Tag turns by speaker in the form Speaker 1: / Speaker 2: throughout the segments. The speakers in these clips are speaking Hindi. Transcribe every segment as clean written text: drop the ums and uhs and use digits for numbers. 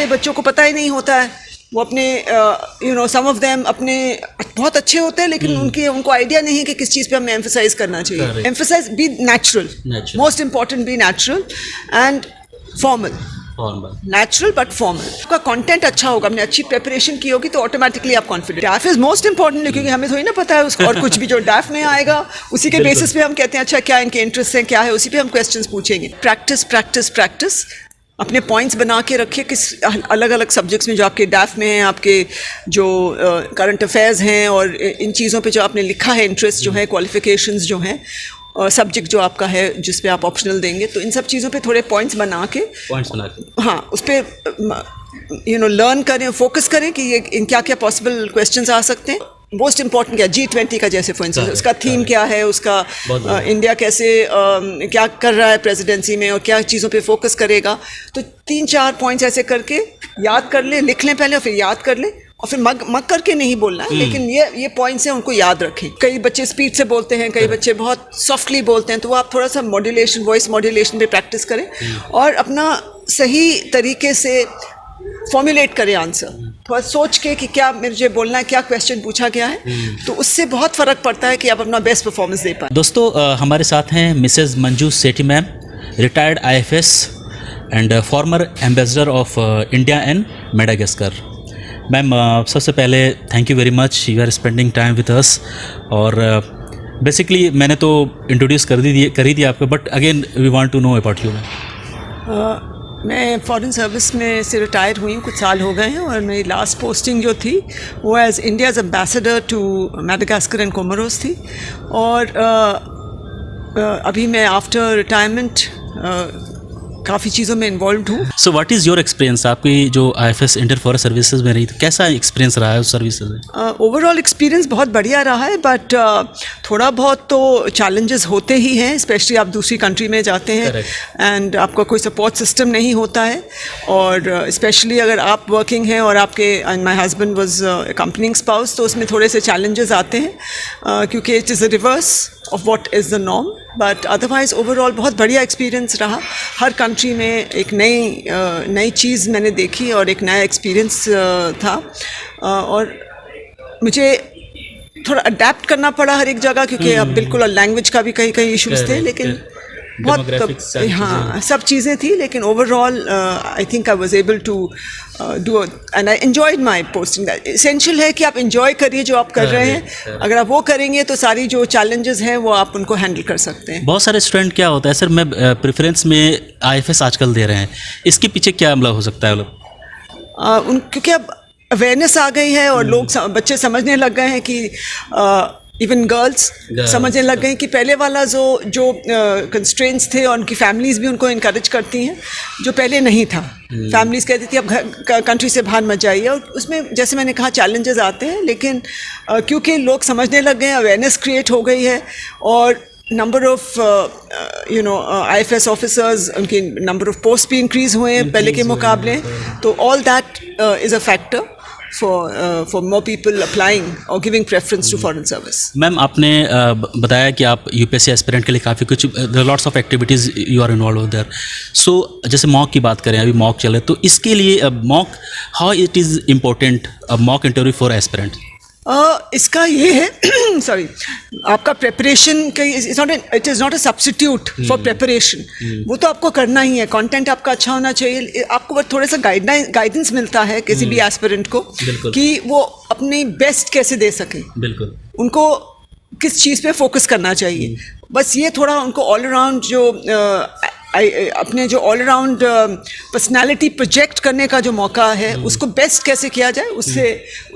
Speaker 1: कई बच्चों को पता ही नहीं होता है, वो अपने सम ऑफ देम अपने बहुत अच्छे होते हैं लेकिन उनको आइडिया नहीं है कि किस चीज़ पे हमें एम्फसाइज करना चाहिए. Emphasize be natural, most important be natural and formal. Natural but formal. आपका कंटेंट अच्छा होगा, आपने अच्छी प्रिपरेशन की होगी तो ऑटोमेटिकली आप कॉन्फिडेंट. डैफ इज मोस्ट इंपॉर्टेंट क्योंकि हमें थोड़ी ना पता है उसको, और कुछ भी जो डैफ में आएगा उसी के बेसिस पे हम कहते हैं अच्छा क्या इनके इंटरेस्ट हैं, क्या है, उसी पे हम क्वेश्चंस पूछेंगे. Practice practice practice. अपने पॉइंट्स बना के रखिए किस अलग अलग सब्जेक्ट्स में जो आपके डैफ में हैं, आपके जो करंट अफेयर्स हैं और इन चीज़ों पे जो आपने लिखा है, इंटरेस्ट जो है, क्वालिफिकेशंस जो हैं, सब्जेक्ट जो आपका है जिस पे आप ऑप्शनल देंगे, तो इन सब चीज़ों पे थोड़े पॉइंट्स बना के हाँ उस पर लर्न करें, फोकस करें कि ये इन क्या क्या पॉसिबल क्वेश्चंस आ सकते हैं. मोस्ट इंपॉर्टेंट क्या G20 का जैसे फॉर इंस्टेंस उसका थीम क्या है, उसका इंडिया कैसे क्या कर रहा है प्रेसिडेंसी में और क्या चीज़ों पे फोकस करेगा. तो 3-4 पॉइंट्स ऐसे करके याद कर लें, लिख लें पहले और फिर याद कर लें और फिर मग करके नहीं बोलना है, लेकिन ये पॉइंट्स हैं उनको याद रखें. कई बच्चे स्पीड से बोलते हैं, कई बच्चे बहुत सॉफ्टली बोलते हैं, तो वो आप थोड़ा सा मॉड्यूलेशन, वॉइस मॉड्यूलेशन पे प्रैक्टिस करें और अपना सही तरीके से फॉर्मुलेट करें आंसर. थोड़ा सोच के कि क्या मुझे बोलना है, क्या क्वेश्चन पूछा गया है, तो उससे बहुत फ़र्क पड़ता है कि आप अपना बेस्ट परफॉर्मेंस दे पाएँ.
Speaker 2: दोस्तों हमारे साथ हैं Mrs Manju Sethi ma'am, retired IFS and former ambassador of India and Madagascar. Ma'am सबसे पहले thank you very much, you are spending time with us. और बेसिकली मैंने तो इंट्रोड्यूस कर ही दिया आपको, but again we want to know about you.
Speaker 1: मैं फॉरेन सर्विस में से रिटायर हुई हूँ, कुछ साल हो गए हैं, और मेरी लास्ट पोस्टिंग जो थी वो as India's ambassador to Madagascar and Comoros थी. और अभी मैं आफ्टर रिटायरमेंट काफ़ी चीज़ों में इन्वॉल्व हूँ.
Speaker 2: So what is your experience? आपकी जो IFS इंडियन फॉरेन सर्विसेज में रही, तो कैसा एक्सपीरियंस रहा है उस सर्विसेज में?
Speaker 1: ओवरऑल एक्सपीरियंस बहुत बढ़िया रहा है, बट थोड़ा बहुत तो चैलेंजेस होते ही हैं, स्पेशली आप दूसरी कंट्री में जाते हैं एंड आपका कोई सपोर्ट सिस्टम नहीं होता है. और स्पेशली अगर आप वर्किंग हैं और आपके and my husband was accompanying spouse, तो उसमें थोड़े से चैलेंजेस आते हैं क्योंकि it is the reverse of what is the norm. But otherwise overall बहुत बढ़िया एक्सपीरियंस रहा. हर कंट्री में एक नई चीज़ मैंने देखी और एक नया एक्सपीरियंस था. और मुझे थोड़ा अडेप्ट करना पड़ा हर एक जगह, क्योंकि अब बिल्कुल लैंग्वेज का भी कई इश्यूज थे, लेकिन बहुत हाँ सब चीज़ें थी. लेकिन overall I think I was able to do and I enjoyed my posting. Essential है कि आप एंजॉय करिए जो आप कर रहे हैं. अगर आप वो करेंगे तो सारी जो चैलेंजेस हैं वो आप उनको हैंडल कर सकते हैं.
Speaker 2: बहुत सारे स्टूडेंट क्या होता है सर, मैं प्रेफरेंस में IFS आजकल दे रहे हैं, इसके पीछे क्या मतलब हो सकता है? मतलब
Speaker 1: क्योंकि अब अवेयरनेस आ गई है और लोग बच्चे समझने लग गए हैं कि इवन गर्ल्स समझने लग गए हैं कि पहले वाला जो कंस्ट्रेंट्स थे और उनकी फैमिलीज़ भी उनको इनकरेज करती हैं, जो पहले नहीं था. फैमिलीज़ कहती थी अब कंट्री से बाहर मत जाइए, और उसमें जैसे मैंने कहा चैलेंजेस आते हैं, लेकिन क्योंकि लोग समझने लग गए हैं, अवेयरनेस क्रिएट हो गई है और नंबर ऑफ IFS ऑफिसर्स, उनके नंबर ऑफ पोस्ट भी इंक्रीज़ हुए हैं पहले के मुकाबले. तो all that is a factor for more people applying or giving preference to foreign service.
Speaker 2: Ma'am आपने बताया कि आप UPSC एस्पिरेंट के लिए काफ़ी कुछ lots of activities you are involve there. So जैसे मॉक की बात करें, अभी मॉक चले, तो इसके लिए mock how it is important mock interview for aspirant?
Speaker 1: इसका ये है सॉरी आपका preparation it is not a substitute for preparation. वो तो आपको करना ही है. कंटेंट आपका अच्छा होना चाहिए. आपको बस थोड़ा सा गाइडेंस मिलता है किसी भी एस्पिरेंट को कि वो अपनी बेस्ट कैसे दे सकें. बिल्कुल. उनको किस चीज़ पे फोकस करना चाहिए. बस ये थोड़ा उनको ऑल अराउंड जो अपने जो ऑल अराउंड पर्सनालिटी प्रोजेक्ट करने का जो मौका है, उसको बेस्ट कैसे किया जाए, उससे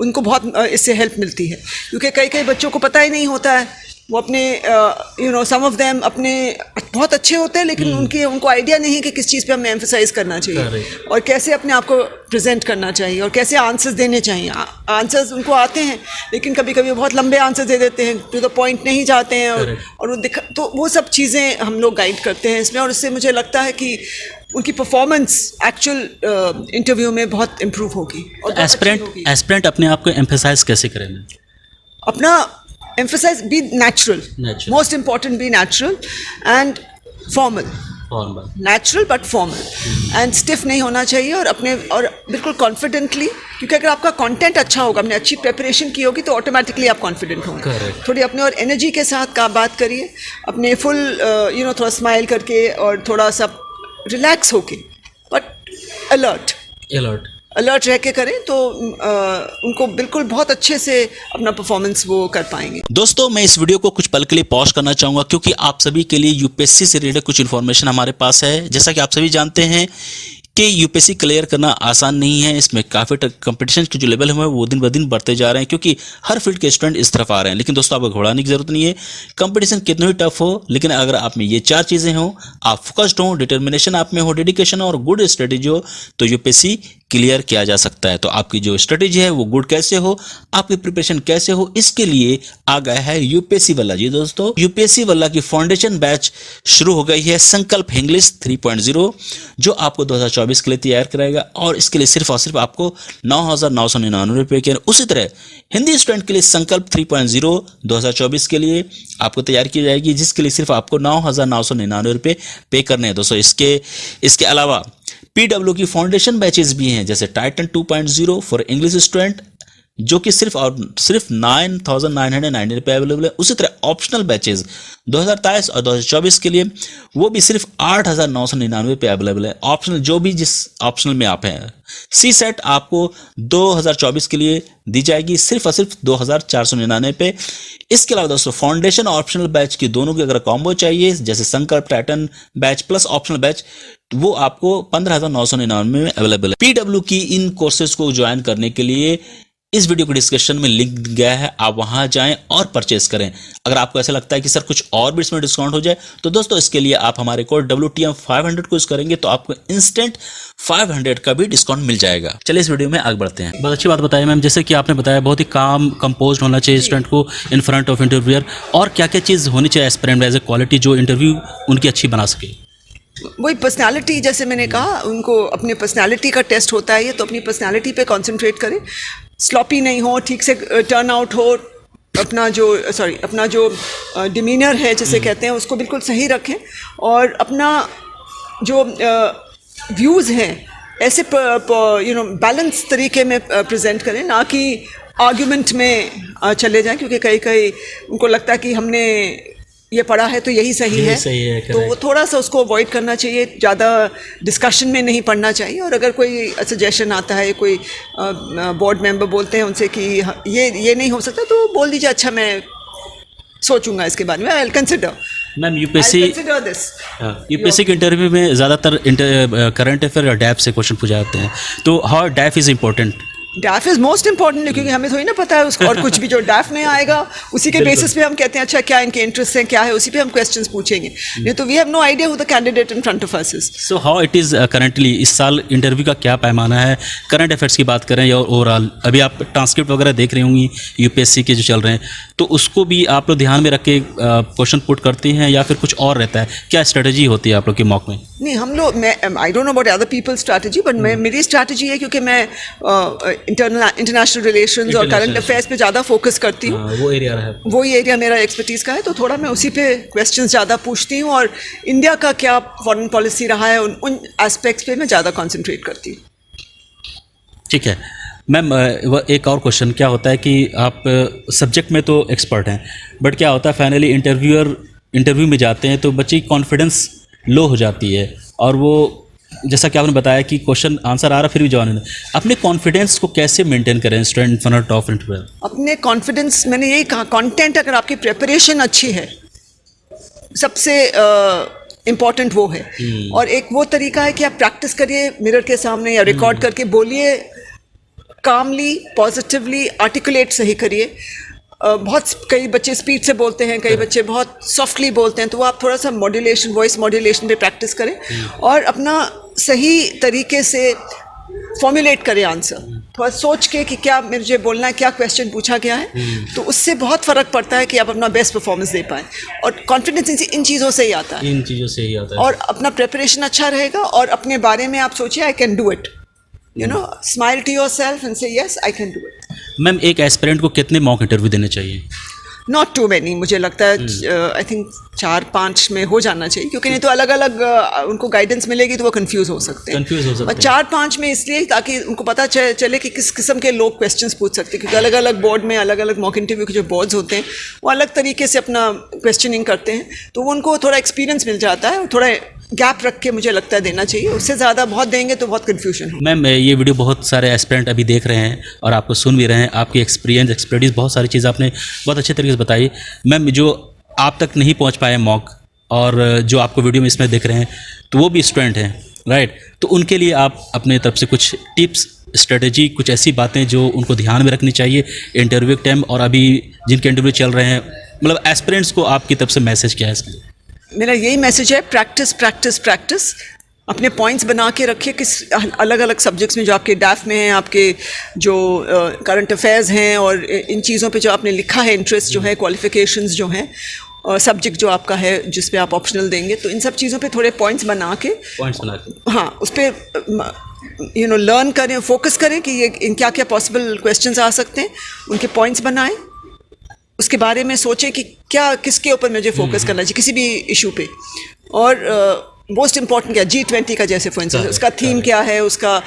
Speaker 1: उनको बहुत इससे हेल्प मिलती है. क्योंकि कई बच्चों को पता ही नहीं होता है, वो अपने सम ऑफ देम अपने बहुत अच्छे होते हैं, लेकिन उनको आइडिया नहीं है कि किस चीज़ पे हमें एम्फसाइज करना चाहिए और कैसे अपने आप को प्रेजेंट करना चाहिए और कैसे आंसर्स देने चाहिए. आंसर्स उनको आते हैं, लेकिन कभी कभी बहुत लंबे आंसर्स दे देते हैं, टू द पॉइंट नहीं जाते हैं, और तो वो सब चीज़ें हम लोग गाइड करते हैं इसमें. और इससे मुझे लगता है कि उनकी परफॉर्मेंस एक्चुअल इंटरव्यू में बहुत इम्प्रूव होगी. और
Speaker 2: एस्पिरेंट अपने आप को एम्फसाइज कैसे करें?
Speaker 1: अपना emphasize be natural. Most important be natural and formal.
Speaker 2: Formal,
Speaker 1: natural but formal and stiff नहीं होना चाहिए, और अपने और बिल्कुल कॉन्फिडेंटली, क्योंकि अगर आपका कंटेंट अच्छा होगा, आपने अच्छी प्रिपरेशन की होगी, तो ऑटोमेटिकली आप कॉन्फिडेंट होंगे।
Speaker 2: Correct.
Speaker 1: थोड़ी अपने और एनर्जी के साथ का बात करिए, अपने फुल थोड़ा स्माइल करके और थोड़ा सा रिलैक्स होके, बट अलर्ट रह के करें, तो उनको बिल्कुल बहुत अच्छे से अपना परफॉर्मेंस वो कर पाएंगे।
Speaker 2: दोस्तों, मैं इस वीडियो को कुछ पल के लिए पॉज करना चाहूँगा, क्योंकि आप सभी के लिए यूपीएससी से रिलेटेड कुछ इन्फॉर्मेशन हमारे पास है। जैसा कि आप सभी जानते हैं कि यूपीएससी क्लियर करना आसान नहीं है। इसमें काफ़ी कंपटीशन के जो लेवल है वो दिन ब दिन बढ़ते जा रहे हैं, क्योंकि हर फील्ड के स्टूडेंट इस तरफ आ रहे हैं। लेकिन दोस्तों, आपको घबराने की जरूरत नहीं है। कंपटीशन कितना ही टफ हो, लेकिन अगर आप में ये 4 चीज़ें हों, आप फोकस्ड हो, डिटर्मिनेशन आप में हो, डेडिकेशन और गुड स्ट्रेटेजी हो, तो यूपीएससी क्लियर किया जा सकता है। तो आपकी जो स्ट्रेटेजी है वो गुड कैसे हो, आपकी प्रिपरेशन कैसे हो, इसके लिए आ गया है यूपीएससी वाला। जी दोस्तों, यूपीएससी वाला की फाउंडेशन बैच शुरू हो गई है, संकल्प इंग्लिश 3.0, जो आपको 2024 के लिए तैयार कराएगा, और इसके लिए सिर्फ और सिर्फ आपको 9,999 रुपये के। उसी तरह हिंदी स्टूडेंट के लिए संकल्प 3.0 2024 के लिए आपको तैयार की जाएगी, जिसके लिए सिर्फ आपको 9,999 रुपये पे करने हैं। दोस्तों, इसके अलावा पीडब्ल्यू की फाउंडेशन बैचेस भी हैं, जैसे टाइटन 2.0 फॉर इंग्लिश स्टूडेंट, जो कि सिर्फ 9,990 रुपये अवेलेबल है। उसी तरह ऑप्शनल बैचेस 2023 और 2024 के लिए वो भी सिर्फ 8,999 रुपये अवेलेबल है। ऑप्शनल जो भी जिस ऑप्शनल में आप हैं, सी सेट आपको 2024 के लिए दी जाएगी सिर्फ और सिर्फ 2,499 पे। इसके अलावा दोस्तों, फाउंडेशन और ऑप्शनल बैच की दोनों की अगर कॉम्बो चाहिए, जैसे संकल्प Titan batch plus optional batch, वो आपको 15,999 में अवेलेबल है। पीडब्ल्यू की इन कोर्सेज को ज्वाइन करने के लिए इस वीडियो के डिस्क्रिप्शन में लिंक गया है, आप वहां जाएं और परचेस करें। अगर आपको ऐसा लगता है कि सर कुछ और भी इसमें डिस्काउंट हो जाए, तो दोस्तों इसके लिए आप हमारे कोड WTM 500 को यूज करेंगे, तो आपको इंस्टेंट 500 का भी डिस्काउंट मिल जाएगा। चलिए इस वीडियो में आगे बढ़ते हैं। बहुत अच्छी बात बताई मैम, जैसे कि आपने बताया बहुत ही काम कंपोज होना चाहिए स्टूडेंट को इन फ्रंट ऑफ इंटरव्यूअर, और क्या क्या चीज़ होनी चाहिए एस्पिरेंट एज ए क्वालिटी जो इंटरव्यू उनकी अच्छी बना सके।
Speaker 1: वही पर्सनालिटी, जैसे मैंने कहा, उनको अपने पर्सनालिटी का टेस्ट होता है ये, तो अपनी पर्सनालिटी पे कंसंट्रेट करें, स्लॉपी नहीं हो, ठीक से टर्न आउट हो, अपना जो डिमीनर है जिसे कहते हैं उसको बिल्कुल सही रखें, और अपना जो व्यूज़ हैं ऐसे बैलेंस तरीके में प्रेजेंट करें, ना कि आर्ग्यूमेंट में चले जाएं, क्योंकि कई उनको लगता है कि हमने ये पढ़ा है तो यही सही है, तो वो थोड़ा सा उसको अवॉइड करना चाहिए, ज़्यादा डिस्कशन में नहीं पढ़ना चाहिए। और अगर कोई सजेशन आता है, कोई बोर्ड मेंबर बोलते हैं उनसे कि ये नहीं हो सकता, तो बोल दीजिए अच्छा मैं सोचूंगा इसके बारे में, I will consider.
Speaker 2: Ma'am, UPSC के इंटरव्यू में ज़्यादातर करंट अफेयर और डैफ से क्वेश्चन पूछे जाते हैं, तो how डैफ is important?
Speaker 1: डैफ is most important, क्योंकि हमें थोड़ी ना पता है उसको, और कुछ भी जो डैफ में आएगा उसी के बेसिस पे हम कहते हैं अच्छा क्या इनके इंटरेस्ट हैं, क्या है, उसी पे हम क्वेश्चंस पूछेंगे, नहीं तो we have no idea who the candidate in front of us is.
Speaker 2: So how it is currently, इस साल इंटरव्यू का क्या पैमाना है? करंट अफेयर्स की बात करें या ओवरऑल, अभी आप ट्रांसक्रिप्ट वगैरह देख रही होंगी यूपीएससी के जो चल रहे हैं, तो उसको भी आप लोग ध्यान में रख के क्वेश्चन पुट करती हैं, या फिर कुछ और रहता है? क्या स्ट्रेटजी होती है आप लोग के मॉक में?
Speaker 1: नहीं, हम लोग, मैं I don't know about other people's strategy, but मेरी स्ट्रैटेजी है, क्योंकि मैं इंटरनेशनल रिलेशंस और करंट अफेयर्स पे ज़्यादा फोकस करती हूँ, वही एरिया मेरा एक्सपर्टीज़ का है, तो थोड़ा मैं उसी पे क्वेश्चंस ज़्यादा पूछती हूँ, और इंडिया का क्या फॉरेन पॉलिसी रहा है उन एस्पेक्ट्स पे मैं ज़्यादा कॉन्सेंट्रेट करती हूँ।
Speaker 2: ठीक है मैम, एक और क्वेश्चन, क्या होता है कि आप सब्जेक्ट में तो एक्सपर्ट हैं, बट क्या होता है फाइनली इंटरव्यू में जाते हैं तो बच्चे की कॉन्फिडेंस लो हो जाती है, और वो जैसा कि आपने बताया कि क्वेश्चन आंसर आ रहा फिर भी जवाब नहीं, अपने कॉन्फिडेंस को कैसे मेंटेन करें स्टूडेंट फ्रंट ऑफ इंटरव्यू? अपने
Speaker 1: कॉन्फिडेंस, मैंने यही कहा, कंटेंट, अगर आपकी प्रिपरेशन अच्छी है, सबसे इम्पॉर्टेंट वो है। और एक वो तरीका है कि आप प्रैक्टिस करिए मिरर के सामने या रिकॉर्ड करके बोलिए, कामली, पॉजिटिवली, आर्टिकुलेट सही करिए। कई बच्चे स्पीड से बोलते हैं, कई बच्चे बहुत सॉफ्टली बोलते हैं, तो वो आप थोड़ा सा मॉड्यूलेशन, वॉइस मॉड्यूलेशन पे प्रैक्टिस करें, और अपना सही तरीके से फॉर्मुलेट करें आंसर, थोड़ा सोच के कि क्या मुझे बोलना है, क्या क्वेश्चन पूछा गया है, तो उससे बहुत फ़र्क पड़ता है कि आप अपना बेस्ट परफॉर्मेंस दे पाएँ। और कॉन्फिडेंस इन चीज़ों से ही आता है, और अपना प्रिपरेशन अच्छा रहेगा, और अपने बारे में आप सोचिए I can do it, smile to yourself and say yes, I can do it.
Speaker 2: Ma'am, एक एस्पिरेंट को कितने मॉक इंटरव्यू देने चाहिए?
Speaker 1: नॉट टू मैनी, मुझे लगता है आई थिंक 4-5 में हो जाना चाहिए, क्योंकि नहीं तो अलग अलग उनको गाइडेंस मिलेगी तो वो कंफ्यूज हो सकते हैं। और 4-5 में इसलिए ताकि उनको पता चले कि किस किस्म के लोग क्वेश्चंस पूछ सकते हैं, क्योंकि अलग अलग बोर्ड में अलग अलग मॉक इंटरव्यू के जो बोर्ड्स होते हैं वो अलग तरीके से अपना क्वेश्चनिंग करते हैं, तो वो उनको थोड़ा एक्सपीरियंस मिल जाता है और थोड़ा गैप रख के मुझे लगता है देना चाहिए। उससे ज़्यादा बहुत देंगे तो बहुत कन्फ्यूजन हो।
Speaker 2: मैम ये वीडियो बहुत सारे एस्पिरेंट अभी देख रहे हैं और आपको सुन भी रहे हैं, आपकी एक्सपर्टीज़ बहुत सारी चीज़ आपने बहुत अच्छे तरीके से बताई। मैम जो आप तक नहीं पहुंच पाए मॉक और जो आपको वीडियो में इसमें दिख रहे हैं तो वो भी स्टूडेंट हैं, राइट, तो उनके लिए आप अपने तरफ से कुछ टिप्स, स्ट्रेटजी, कुछ ऐसी बातें जो उनको ध्यान में रखनी चाहिए इंटरव्यू के टाइम, और अभी जिनके इंटरव्यू चल रहे हैं, मतलब एस्पिरेंट्स को आपकी तरफ से मैसेज क्या है इसमें?
Speaker 1: मेरा यही मैसेज है, प्रैक्टिस प्रैक्टिस प्रैक्टिस। अपने पॉइंट्स बना के रखिए किस अलग अलग सब्जेक्ट्स में जो आपके डैफ में हैं, आपके जो करंट अफेयर्स हैं और इन चीज़ों पे जो आपने लिखा है, इंटरेस्ट जो है, क्वालिफिकेशंस जो हैं और सब्जेक्ट जो आपका है जिस पे आप ऑप्शनल देंगे, तो इन सब चीज़ों पे थोड़े पॉइंट्स बना के हाँ उस पर लर्न करें, फोकस करें कि ये इन क्या क्या पॉसिबल क्वेश्चंस आ सकते हैं, उनके पॉइंट्स बनाएं, उसके बारे में सोचें कि क्या किसके ऊपर मुझे फोकस करना चाहिए किसी भी इशू पे। और मोस्ट इम्पॉर्टेंट क्या, G20 का जैसे फॉर इंस्टेंस उसका थीम क्या है, उसका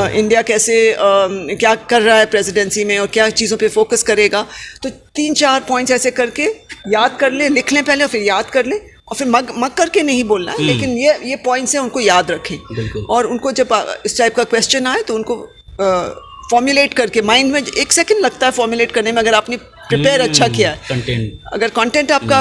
Speaker 1: इंडिया कैसे क्या कर रहा है प्रेसिडेंसी में और क्या चीज़ों पे फोकस करेगा, तो 3-4 पॉइंट्स ऐसे करके याद कर लें, लिख लें पहले और फिर याद कर लें, और फिर मग करके नहीं बोलना है, लेकिन ये पॉइंट्स हैं उनको याद रखें। और उनको जब इस टाइप का क्वेश्चन आए तो उनको फॉर्मुलेट करके, माइंड में 1 सेकंड लगता है फॉर्मुलेट करने में, अगर आपने प्रिपेयर अच्छा किया है, अगर कंटेंट आपका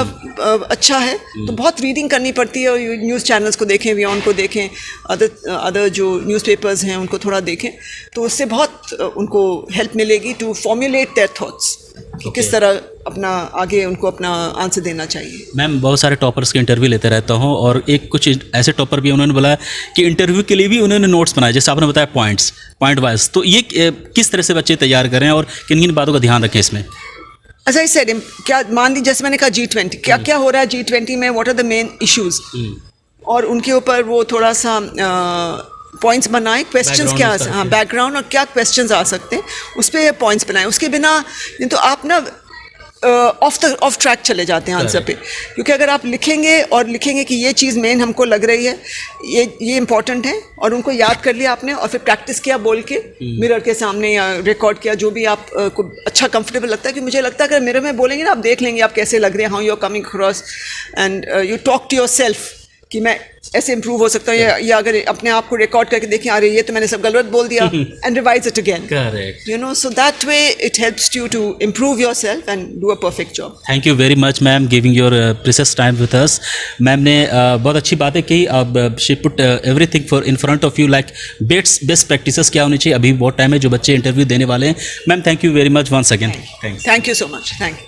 Speaker 1: अच्छा है तो बहुत रीडिंग करनी पड़ती है, और न्यूज़ चैनल्स को देखें, वियॉन को देखें, अदर जो न्यूज़पेपर्स हैं उनको थोड़ा देखें, तो उससे बहुत उनको हेल्प मिलेगी टू फॉर्मुलेट देयर थॉट्स कि किस तरह अपना आगे उनको अपना आंसर देना चाहिए।
Speaker 2: मैम बहुत सारे टॉपर्स के इंटरव्यू लेते रहता हूँ और एक कुछ ऐसे टॉपर भी उन्होंने बोला कि इंटरव्यू के लिए भी उन्होंने नोट्स बनाए, जैसे आपने बताया पॉइंट वाइज, तो ये किस तरह से बच्चे तैयार करें और किन किन बातों का ध्यान रखें इसमें?
Speaker 1: अच्छा इस सेड क्या मान लीजिए, जैसे मैंने कहा G20 क्या क्या हो रहा है G20 में, what are the main issues, और उनके ऊपर वो थोड़ा सा पॉइंट्स बनाए, क्वेश्चंस क्या, हाँ बैकग्राउंड और क्या क्वेश्चंस आ सकते हैं उस पर पॉइंट्स बनाए। उसके बिना नहीं तो आप ना ऑफ ट्रैक चले जाते हैं आंसर पे, क्योंकि अगर आप लिखेंगे कि ये चीज़ मेन हमको लग रही है, ये इंपॉर्टेंट है, और उनको याद कर लिया आपने और फिर प्रैक्टिस किया बोल के मिरर के सामने या रिकॉर्ड किया, जो भी आपको अच्छा कंफर्टेबल लगता है। कि मुझे लगता है अगर मिरर में बोलेंगे ना, आप देख लेंगे आप कैसे लग रहे हैं, how you are coming across, and you talk to yourself कि मैं ऐसे इंप्रूव हो सकता हूँ, या अगर अपने आप को रिकॉर्ड करके देखें, अरे ये तो मैंने सब गलत बोल दिया, and revise it again, correct, you know, so that way it helps you to improve yourself and do a perfect job.
Speaker 2: Thank you very much ma'am giving your precious time with us. Ma'am ने बहुत अच्छी बातें की, अब she put everything for in front of you, like best practices क्या होनी चाहिए, अभी बहुत टाइम है जो बच्चे इंटरव्यू देने वाले हैं। Ma'am thank you very much once again.
Speaker 1: Thank you so much, thank you.